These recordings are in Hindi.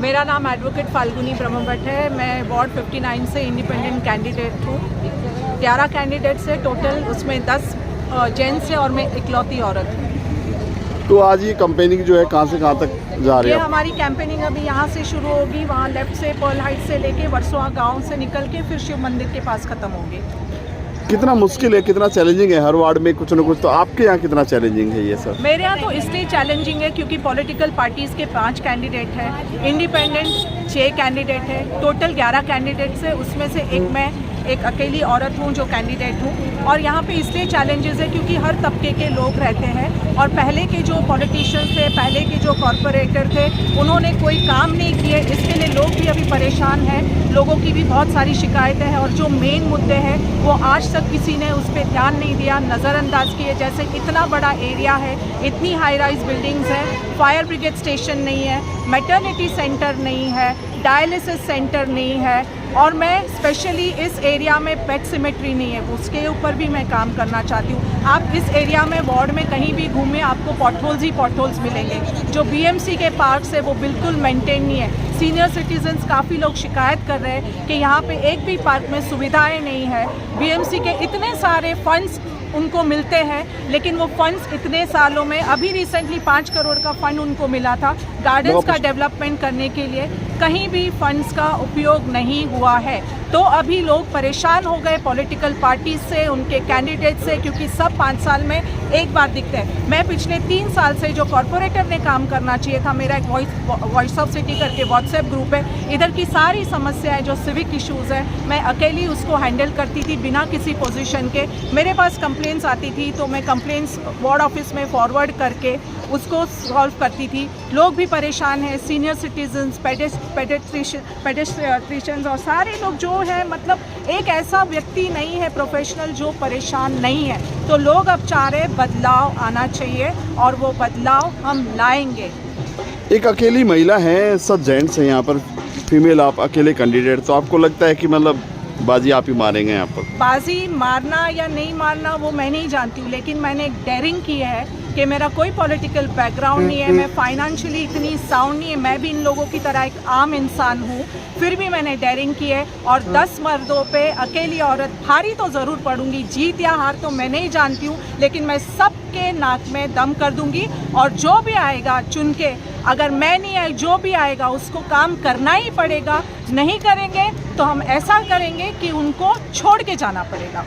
मेरा नाम एडवोकेट फाल्गुनी ब्रह्मभट्ट है। मैं वार्ड 59 से इंडिपेंडेंट कैंडिडेट हूँ। 11 कैंडिडेट से टोटल, उसमें 10 जेंट्स है और मैं इकलौती औरत हूँ। तो आज ये कैंपेनिंग जो है कहाँ से कहाँ तक जा रही है? ये हमारी कैंपेनिंग अभी यहाँ से शुरू होगी, वहाँ लेफ्ट से पर्ल हाइट से लेके वर्सोवा गांव से निकल के फिर शिव मंदिर के पास ख़त्म होगी। कितना मुश्किल है, कितना चैलेंजिंग है? हर वार्ड में कुछ न कुछ, तो आपके यहाँ कितना चैलेंजिंग है ये सब? मेरे यहाँ तो इसलिए चैलेंजिंग है क्योंकि पॉलिटिकल पार्टीज़ के 5 कैंडिडेट हैं, इंडिपेंडेंट 6 कैंडिडेट हैं, टोटल 11 कैंडिडेट्स है। उसमें से एक अकेली औरत हूँ जो कैंडिडेट हूँ। और यहाँ पे इसलिए चैलेंजेस है क्योंकि हर तबके के लोग रहते हैं और पहले के जो पॉलिटिशियंस थे, पहले के जो कॉरपोरेटर थे, उन्होंने कोई काम नहीं किए। इसके लिए लोग भी अभी परेशान हैं, लोगों की भी बहुत सारी शिकायतें हैं और जो मेन मुद्दे हैं वो आज तक किसी ने उस पर ध्यान नहीं दिया, नज़रअंदाज किए। जैसे इतना बड़ा एरिया है, इतनी हाई राइज बिल्डिंग्स हैं, फायर ब्रिगेड स्टेशन नहीं है, मैटरनिटी सेंटर नहीं है, डायलिसिस सेंटर नहीं है और मैं स्पेशली इस एरिया में पेट सिमेट्री नहीं है, उसके ऊपर भी मैं काम करना चाहती हूँ। आप इस एरिया में वार्ड में कहीं भी घूमें आपको पॉटहोल्स ही पॉटहोल्स मिलेंगे। जो बीएमसी के पार्क्स है वो बिल्कुल मेंटेन नहीं है। सीनियर सिटीजन्स काफ़ी लोग शिकायत कर रहे हैं कि यहाँ पे एक भी पार्क में सुविधाएं नहीं है। बीएमसी के इतने सारे फंड्स उनको मिलते हैं लेकिन वो फंड्स इतने सालों में, अभी रिसेंटली 5 करोड़ का फंड उनको मिला था गार्डन्स का डेवलपमेंट करने के लिए, कहीं भी फंड्स का उपयोग नहीं हुआ है। तो अभी लोग परेशान हो गए पॉलिटिकल पार्टीज से, उनके कैंडिडेट से, क्योंकि सब 5 साल में एक बार दिखते हैं। मैं पिछले 3 साल से जो कॉरपोरेटर ने काम करना चाहिए था, मेरा एक वॉइस ऑफ सिटी करके व्हाट्सएप ग्रुप है, इधर की सारी समस्याएं जो सिविक इश्यूज़ है मैं अकेली उसको हैंडल करती थी बिना किसी पोजीशन के। मेरे पास कंप्लेंट्स आती थी तो मैं कंप्लेंट्स वार्ड ऑफिस में फॉरवर्ड करके उसको सॉल्व करती थी। लोग भी परेशान हैं, सीनियर सिटीजन्स, पेडेस्ट्रिशियंस और सारे लोग जो है, मतलब एक ऐसा व्यक्ति नहीं है प्रोफेशनल जो परेशान नहीं है। तो लोग अब चाह रहे बदलाव आना चाहिए और वो बदलाव हम लाएंगे। एक अकेली महिला है, सब जेंट्स हैं यहाँ पर, फीमेल आप अकेले कैंडिडेट, तो आपको लगता है कि मतलब बाजी आप ही मारेंगे यहाँ पर? बाजी मारना या नहीं मारना वो मैं नहीं जानती हूँ, लेकिन मैंने एक डेयरिंग की है कि मेरा कोई पॉलिटिकल बैकग्राउंड नहीं है, मैं फाइनेंशियली इतनी साउंड नहीं है, मैं भी इन लोगों की तरह एक आम इंसान हूँ, फिर भी मैंने डेयरिंग की है। और 10 मर्दों पे अकेली औरत भारी तो ज़रूर पड़ूंगी, जीत या हार तो मैं नहीं जानती हूँ, लेकिन मैं सबके नाक में दम कर दूंगी और जो भी आएगा चुन के, अगर मैं नहीं आई, जो भी आएगा उसको काम करना ही पड़ेगा। नहीं करेंगे तो हम ऐसा करेंगे कि उनको छोड़ के जाना पड़ेगा।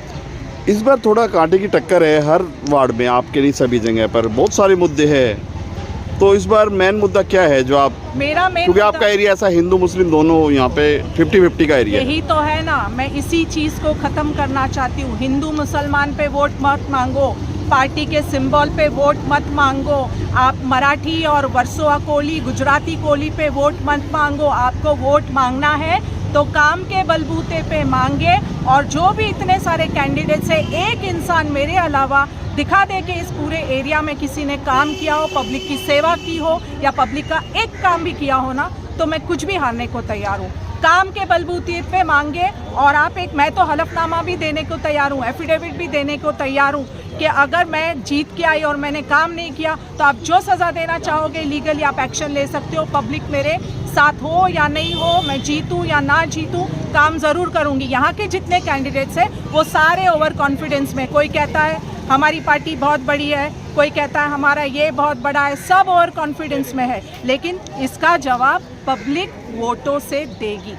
इस बार थोड़ा कांटे की टक्कर है हर वार्ड में, आपके नहीं सभी जगह पर बहुत सारे मुद्दे हैं। तो इस बार मेन मुद्दा क्या है जो आप, मेरा मेन, क्योंकि आपका एरिया ऐसा हिंदू मुस्लिम दोनों यहाँ पे 50-50 का एरिया है। यही तो है ना, मैं इसी चीज़ को ख़त्म करना चाहती हूँ। हिंदू मुसलमान पे वोट मत मांगो, पार्टी के सिंबल पे वोट मत मांगो, आप मराठी और वर्सोवा कोली, गुजराती कोली पे वोट मत मांगो। आपको वोट मांगना है तो काम के बलबूते पे मांगे। और जो भी इतने सारे कैंडिडेट्स है, एक इंसान मेरे अलावा दिखा दे कि इस पूरे एरिया में किसी ने काम किया हो, पब्लिक की सेवा की हो या पब्लिक का एक काम भी किया हो ना, तो मैं कुछ भी हारने को तैयार हूँ। काम के बलबूते पे मांगे। और आप एक, मैं तो हलफनामा भी देने को तैयार हूँ, एफिडेविट भी देने को तैयार हूँ कि अगर मैं जीत के आई और मैंने काम नहीं किया तो आप जो सज़ा देना चाहोगे लीगली आप एक्शन ले सकते हो। पब्लिक मेरे साथ हो या नहीं हो, मैं जीतूं या ना जीतूं, काम ज़रूर करूंगी। यहाँ के जितने कैंडिडेट्स हैं वो सारे ओवर कॉन्फिडेंस में, कोई कहता है हमारी पार्टी बहुत बड़ी है, कोई कहता है हमारा ये बहुत बड़ा है, सब ओवर कॉन्फिडेंस में है, लेकिन इसका जवाब पब्लिक वोटों से देगी।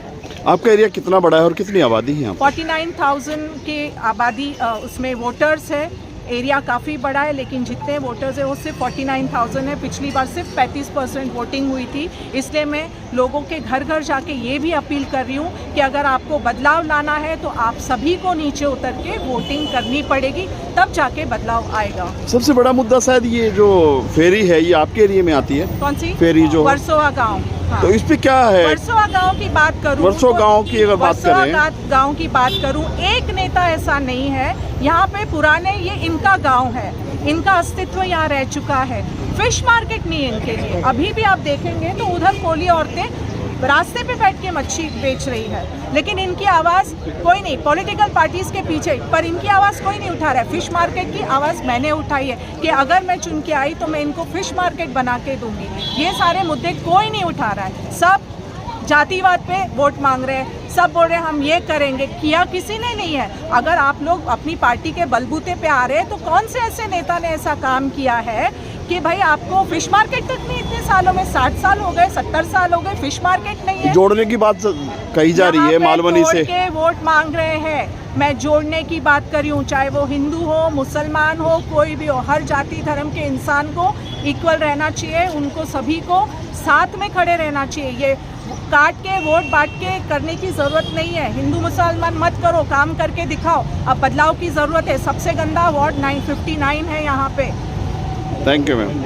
आपका एरिया कितना बड़ा है और कितनी आबादी है यहाँ? 49,000 की आबादी उसमें वोटर्स है। एरिया काफ़ी बड़ा है लेकिन जितने वोटर्स है वो सिर्फ 49,000 है। पिछली बार सिर्फ 35% वोटिंग हुई थी। इसलिए मैं लोगों के घर घर जाके ये भी अपील कर रही हूँ कि अगर आपको बदलाव लाना है तो आप सभी को नीचे उतर के वोटिंग करनी पड़ेगी, तब जाके बदलाव आएगा। सबसे बड़ा मुद्दा शायद ये जो फेरी है, ये आपके एरिया में आती है? कौन सी फेरी? जो वर्सोवा गाँव। हाँ। तो इस पे क्या है? वर्सोवा गांव की बात करूं, वर्सोवा गांव की अगर बात करें, गांव की बात करूं, एक नेता ऐसा नहीं है यहाँ पे पुराने, ये इनका गांव है, इनका अस्तित्व यहाँ रह चुका है। फिश मार्केट नहीं है इनके लिए। अभी भी आप देखेंगे तो उधर कोली औरतें रास्ते पे बैठ के मच्छी बेच रही है, लेकिन इनकी आवाज़ कोई नहीं, पॉलिटिकल पार्टीज के पीछे, पर इनकी आवाज़ कोई नहीं उठा रहा है। फिश मार्केट की आवाज़ मैंने उठाई है कि अगर मैं चुन के आई तो मैं इनको फिश मार्केट बना के दूंगी। ये सारे मुद्दे कोई नहीं उठा रहा है। सब जातिवाद पे वोट मांग रहे हैं, सब बोल रहे हैं हम ये करेंगे। किया किसी ने नहीं है। अगर आप लोग अपनी पार्टी के बलबूते पे आ रहे हैं तो कौन से ऐसे नेता ने ऐसा काम किया है कि भाई आपको फिश मार्केट तक नहीं, इतने सालों में 60 साल हो गए, 70 साल हो गए, फिश मार्केट नहीं है। जोड़ने की बात कही जा रही है मालवनी से, के वोट मांग रहे हैं। मैं जोड़ने की बात कर रही हूँ, चाहे वो हिंदू हो, मुसलमान हो, कोई भी हो, हर जाति धर्म के इंसान को इक्वल रहना चाहिए, उनको सभी को साथ में खड़े रहना चाहिए। ये काट के वोट बांट के करने की ज़रूरत नहीं है। हिंदू मुसलमान मत करो, काम करके दिखाओ। अब बदलाव की ज़रूरत है। सबसे गंदा वार्ड 959 है यहाँ पे। Thank you ma'am.